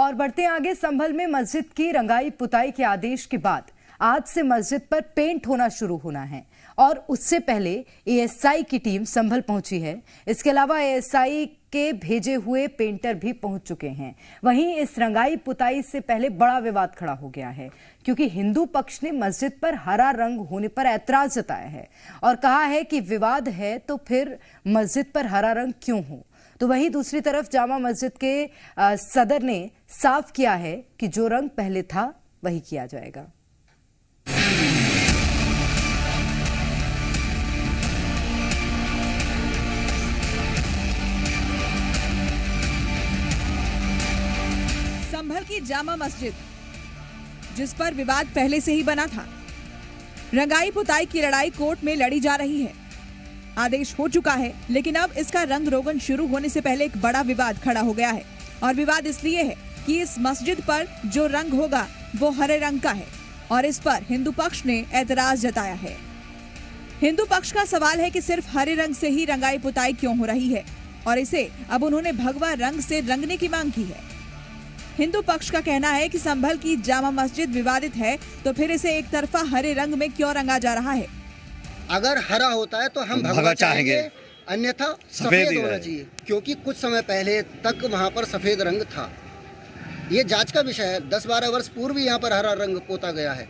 और बढ़ते आगे, संभल में मस्जिद की रंगाई पुताई के आदेश के बाद आज से मस्जिद पर पेंट होना शुरू होना है और उससे पहले एएसआई की टीम संभल पहुंची है। इसके अलावा एएसआई के भेजे हुए पेंटर भी पहुंच चुके हैं। वहीं इस रंगाई पुताई से पहले बड़ा विवाद खड़ा हो गया है क्योंकि हिंदू पक्ष ने मस्जिद पर हरा रंग होने पर ऐतराज जताया है और कहा है कि विवाद है तो फिर मस्जिद पर हरा रंग क्यों हो। तो वहीं दूसरी तरफ जामा मस्जिद के सदर ने साफ किया है कि जो रंग पहले था वही किया जाएगा। संभल की जामा मस्जिद, जिस पर विवाद पहले से ही बना था, रंगाई पुताई की लड़ाई कोर्ट में लड़ी जा रही है। आदेश हो चुका है, लेकिन अब इसका रंग रोगन शुरू होने से पहले एक बड़ा विवाद खड़ा हो गया है और विवाद इसलिए है कि इस मस्जिद पर जो रंग होगा वो हरे रंग का है और इस पर हिंदू पक्ष ने ऐतराज जताया है। हिंदू पक्ष का सवाल है कि सिर्फ हरे रंग से ही रंगाई पुताई क्यों हो रही है और इसे अब उन्होंने भगवा रंग से रंगने की मांग की है। हिंदू पक्ष का कहना है कि संभल की जामा मस्जिद विवादित है तो फिर इसे एक तरफा हरे रंग में क्यों रंगा जा रहा है। अगर हरा होता है तो हम भगवा चाहेंगे, अन्यथा सफेद होना चाहिए, क्योंकि कुछ समय पहले तक वहाँ पर सफेद रंग था। ये जांच का विषय है। 10-12 वर्ष पूर्व यहाँ पर हरा रंग पोता गया है।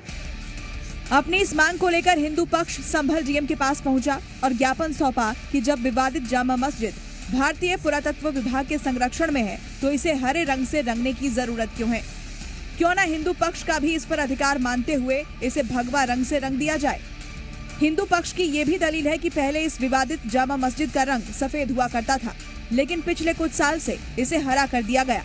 अपनी इस मांग को लेकर हिंदू पक्ष संभल डीएम के पास पहुंचा और ज्ञापन सौंपा कि जब विवादित जामा मस्जिद भारतीय पुरातत्व विभाग के संरक्षण में है तो इसे हरे रंग से रंगने की जरूरत क्यों है। क्यों न हिंदू पक्ष का भी इस पर अधिकार मानते हुए इसे भगवा रंग से रंग दिया जाए। हिंदू पक्ष की ये भी दलील है कि पहले इस विवादित जामा मस्जिद का रंग सफेद हुआ करता था, लेकिन पिछले कुछ साल से इसे हरा कर दिया गया।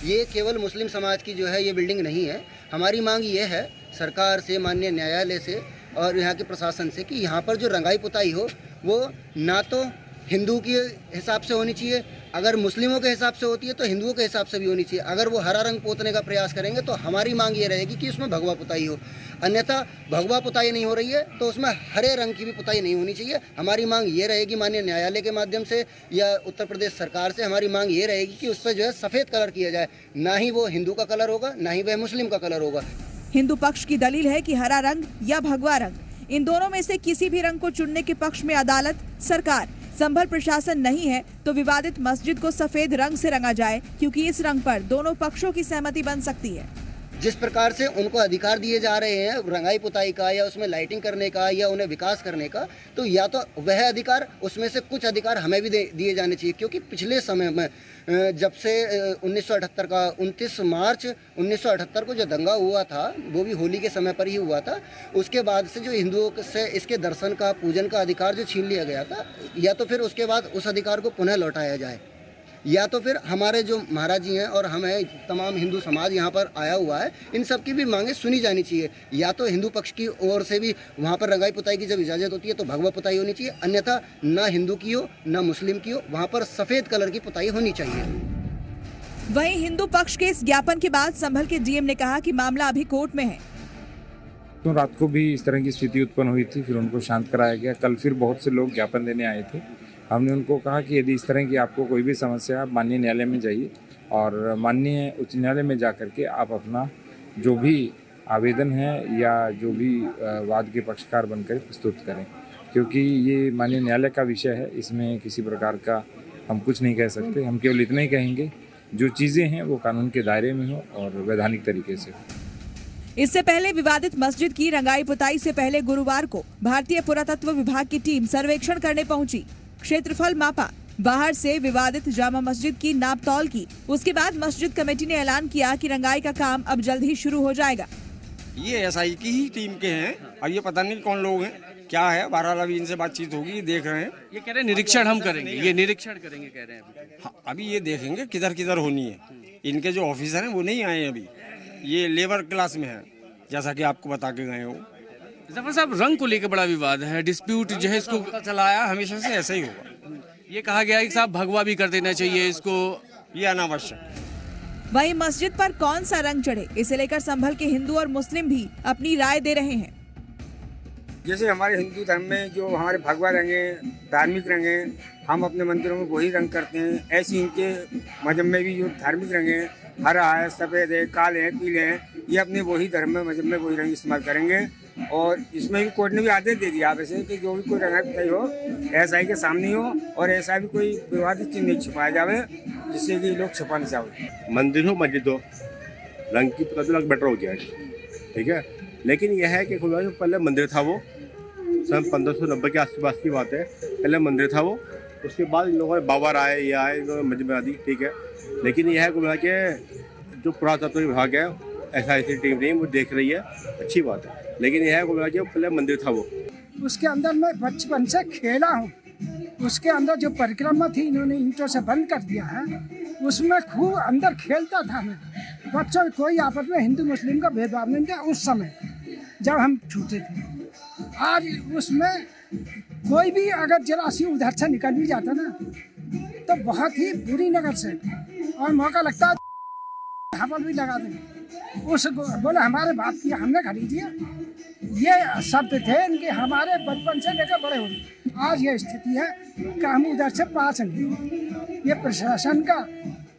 ये केवल मुस्लिम समाज की जो है ये बिल्डिंग नहीं है। हमारी मांग ये है सरकार से, माननीय न्यायालय से और यहाँ के प्रशासन से कि यहाँ पर जो रंगाई पुताई हो वो ना तो हिंदू के हिसाब से होनी चाहिए, अगर मुस्लिमों के हिसाब से होती है तो हिंदुओं के हिसाब से भी होनी चाहिए। अगर वो हरा रंग पोतने का प्रयास करेंगे तो हमारी मांग ये रहेगी कि उसमें भगवा पुताई हो, अन्यथा भगवा पुताई नहीं हो रही है तो उसमें हरे रंग की भी पुताई नहीं होनी चाहिए। हमारी मांग ये रहेगी माननीय न्यायालय के माध्यम से या उत्तर प्रदेश सरकार से हमारी मांग ये रहेगी कि उस पर जो है सफ़ेद कलर किया जाए, ना ही वो हिंदू का कलर होगा ना ही वह मुस्लिम का कलर होगा। हिंदू पक्ष की दलील है कि हरा रंग या भगवा रंग, इन दोनों में से किसी भी रंग को चुनने के पक्ष में अदालत, सरकार, संभल प्रशासन नहीं है तो विवादित मस्जिद को सफेद रंग से रंगा जाए, क्योंकि इस रंग पर दोनों पक्षों की सहमति बन सकती है। जिस प्रकार से उनको अधिकार दिए जा रहे हैं रंगाई पुताई का या उसमें लाइटिंग करने का या उन्हें विकास करने का, तो या तो वह अधिकार, उसमें से कुछ अधिकार हमें भी दिए जाने चाहिए। क्योंकि पिछले समय में जब से 1978 का 29 मार्च 1978 को जो दंगा हुआ था वो भी होली के समय पर ही हुआ था। उसके बाद से जो हिंदुओं से इसके दर्शन का, पूजन का अधिकार जो छीन लिया गया था, या तो फिर उसके बाद उस अधिकार को पुनः लौटाया जाए, या तो फिर हमारे जो महाराज जी हैं और हमें तमाम हिंदू समाज यहाँ पर आया हुआ है, इन सब की भी मांगें सुनी जानी चाहिए। या तो हिंदू पक्ष की ओर से भी वहाँ पर रंगाई पुताई की जब इजाज़त होती है तो भगवा पुताई होनी चाहिए, अन्यथा ना हिंदू की हो ना मुस्लिम की हो, वहाँ पर सफ़ेद कलर की पुताई होनी चाहिए। वहीं हिंदू पक्ष के इस ज्ञापन के बाद संभल के डीएम ने कहा कि मामला अभी कोर्ट में है। तो रात को भी इस तरह की स्थिति उत्पन्न हुई थी, फिर उनको शांत कराया गया। कल फिर बहुत से लोग ज्ञापन देने आए थे। हमने उनको कहा कि यदि इस तरह की आपको कोई भी समस्या, आप माननीय न्यायालय में जाइए और माननीय उच्च न्यायालय में जा कर के आप अपना जो भी आवेदन है या जो भी वाद के पक्षकार बनकर प्रस्तुत करें, क्योंकि ये माननीय न्यायालय का विषय है। इसमें किसी प्रकार का हम कुछ नहीं कह सकते। हम केवल इतना ही कहेंगे जो चीज़ें हैं वो कानून के दायरे में हो और वैधानिक तरीके से हो। इससे पहले विवादित मस्जिद की रंगाई पुताई से पहले गुरुवार को भारतीय पुरातत्व विभाग की टीम सर्वेक्षण करने पहुंची। क्षेत्रफल मापा, बाहर से विवादित जामा मस्जिद की नाप तौल की। उसके बाद मस्जिद कमेटी ने ऐलान किया कि रंगाई का काम अब जल्द ही शुरू हो जाएगा। ये एसआई की ही टीम के हैं और ये पता नहीं कौन लोग हैं, क्या है, बहरहाल अभी इनसे बातचीत होगी, देख रहे हैं। ये कह रहे हैं निरीक्षण हम करेंगे, ये निरीक्षण करेंगे कह रहे हैं। हाँ, अभी ये देखेंगे किधर किधर होनी है। इनके जो ऑफिसर हैं वो नहीं आए अभी, ये लेबर क्लास में है, जैसा कि आपको बता के गए हो। जफर साहब, रंग को लेकर बड़ा विवाद है, डिस्प्यूट जो है इसको चलाया हमेशा से ऐसा ही होगा। ये कहा गया है कि साहब भगवा भी कर देना चाहिए इसको, ये अनावश्यक। वहीं मस्जिद पर कौन सा रंग चढ़े, इसे लेकर संभल के हिंदू और मुस्लिम भी अपनी राय दे रहे हैं। जैसे हमारे हिंदू धर्म में जो हमारे भगवा रंग है, धार्मिक रंग है, हम अपने मंदिरों में वही रंग करते हैं। ऐसे इनके मजहब में भी जो धार्मिक रंग है हरा है, सफ़ेद है, काले हैं, पीले हैं, ये अपने वही धर्म में मजहब में वही रंग इस्तेमाल करेंगे। और इसमें भी कोर्ट ने भी आदेश दे दिया वैसे कि जो भी कोई रंगाई पुताई हो एसआई के सामने हो और ऐसा भी कोई विवादित चीज़ नहीं छुपाया जावे जिससे कि लोग छुपा नहीं जाए। मंदिर हो मस्जिद हो, रंग की पुताई तो रंग बेटर हो गया है, ठीक है। लेकिन यह है कि खुदा जो पहले मंदिर था वो सन 1590 के आसपास की बात है, पहले मंदिर था वो, उसके बाद इन लोगों ने बाबर आए ये आए, इन्होंने मस्जिद बना दी, ठीक है। लेकिन यह है खुदा के जो पुरातत्व विभाग है ऐसी टीम नहीं वो देख रही है, अच्छी बात है। लेकिन यह है खुदा के पहले मंदिर था वो, उसके अंदर मैं बचपन से खेला हूँ। उसके अंदर जो परिक्रमा थी इन्होंने ईंटों से बंद कर दिया है, उसमें खूब अंदर खेलता था मैं। बच्चों कोई आपस में हिंदू मुस्लिम का भेदभाव नहीं था उस समय जब हम छोटे थे। आज उसमें कोई भी अगर जरा सी उधर से निकल भी जाता ना तो बहुत ही बुरी नजर से और मौका लगता है हवा भी लगा दें। उस बोले हमारे बाप की हमने खरीदी है, ये शब्द थे इनके हमारे बचपन से लेकर बड़े हो। आज ये स्थिति है कि हम उधर से पास नहीं। ये प्रशासन का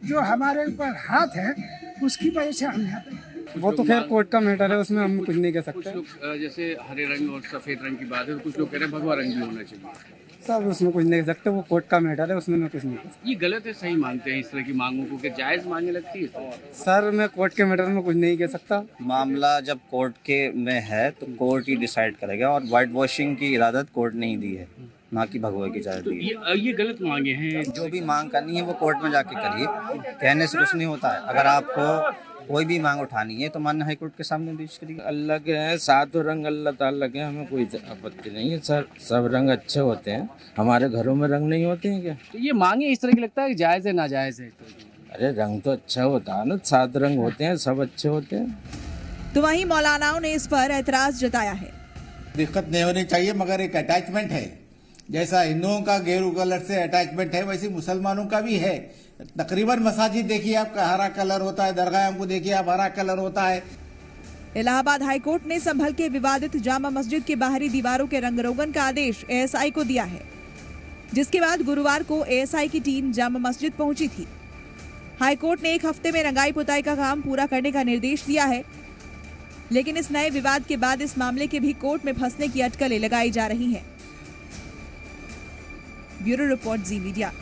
जो हमारे ऊपर हाथ है उसकी वजह से हम यहाँ पे। वो तो खैर कोर्ट का मैटर है, उसमें हम कुछ नहीं कह सकते। कुछ लोग जैसे हरे रंग और सफेद रंग की बात है तो कुछ लोग कह रहे हैं भगवा रंग भी होना चाहिए। सब उसमें कुछ नहीं कह सकते, वो कोर्ट का मैटर है, उसमें मैं कुछ नहीं कह सकता। ये गलत है, सही मानते हैं इस तरह की मांगों को कि जायज मांगे लगती है? सर मैं कोर्ट के मैटर में कुछ नहीं कह सकता। मामला जब कोर्ट के में है तो कोर्ट ही डिसाइड करेगा और वाइट वॉशिंग की इजाज़त कोर्ट ने ही दी है, ना कि भगवा की इजाज़त दी है। ये गलत मांगे हैं। जो भी मांग करनी है वो कोर्ट में जाके करिए, कहने से कुछ नहीं होता है। अगर आपको कोई भी मांग उठानी है तो माननीय हाईकोर्ट के सामने पेश करिए। अल्लाह के हैं, सातों रंग अल्लाह ताला के, हमें कोई आपत्ति नहीं है सर, सब रंग अच्छे होते हैं। हमारे घरों में रंग नहीं होते हैं क्या? तो ये मांगे इस तरह की लगता है कि जायज है नाजायज है? अरे रंग तो अच्छा होता है ना, 7 रंग होते हैं, सब अच्छे होते हैं। तो वहीं मौलानाओं ने इस पर ऐतराज जताया है। दिक्कत नहीं होनी चाहिए, मगर एक अटैचमेंट है, जैसा हिंदुओं का गेरू कलर से अटैचमेंट है वैसे मुसलमानों का भी है। तकरीबन मसाजिद देखिए आपका हरा कलर होता है, दरगाह को देखिए आप हरा कलर होता है। इलाहाबाद हाईकोर्ट ने संभल के विवादित जामा मस्जिद के बाहरी दीवारों के रंग रोगन का आदेश एएसआई को दिया है, जिसके बाद गुरुवार को एएसआई की टीम जामा मस्जिद पहुंची थी। हाईकोर्ट ने 1 हफ्ते में रंगाई पुताई का काम पूरा करने का निर्देश दिया है, लेकिन इस नए विवाद के बाद इस मामले के भी कोर्ट में फंसने की अटकलें लगाई जा रही हैं। ब्यूरो रिपोर्ट, जी मीडिया।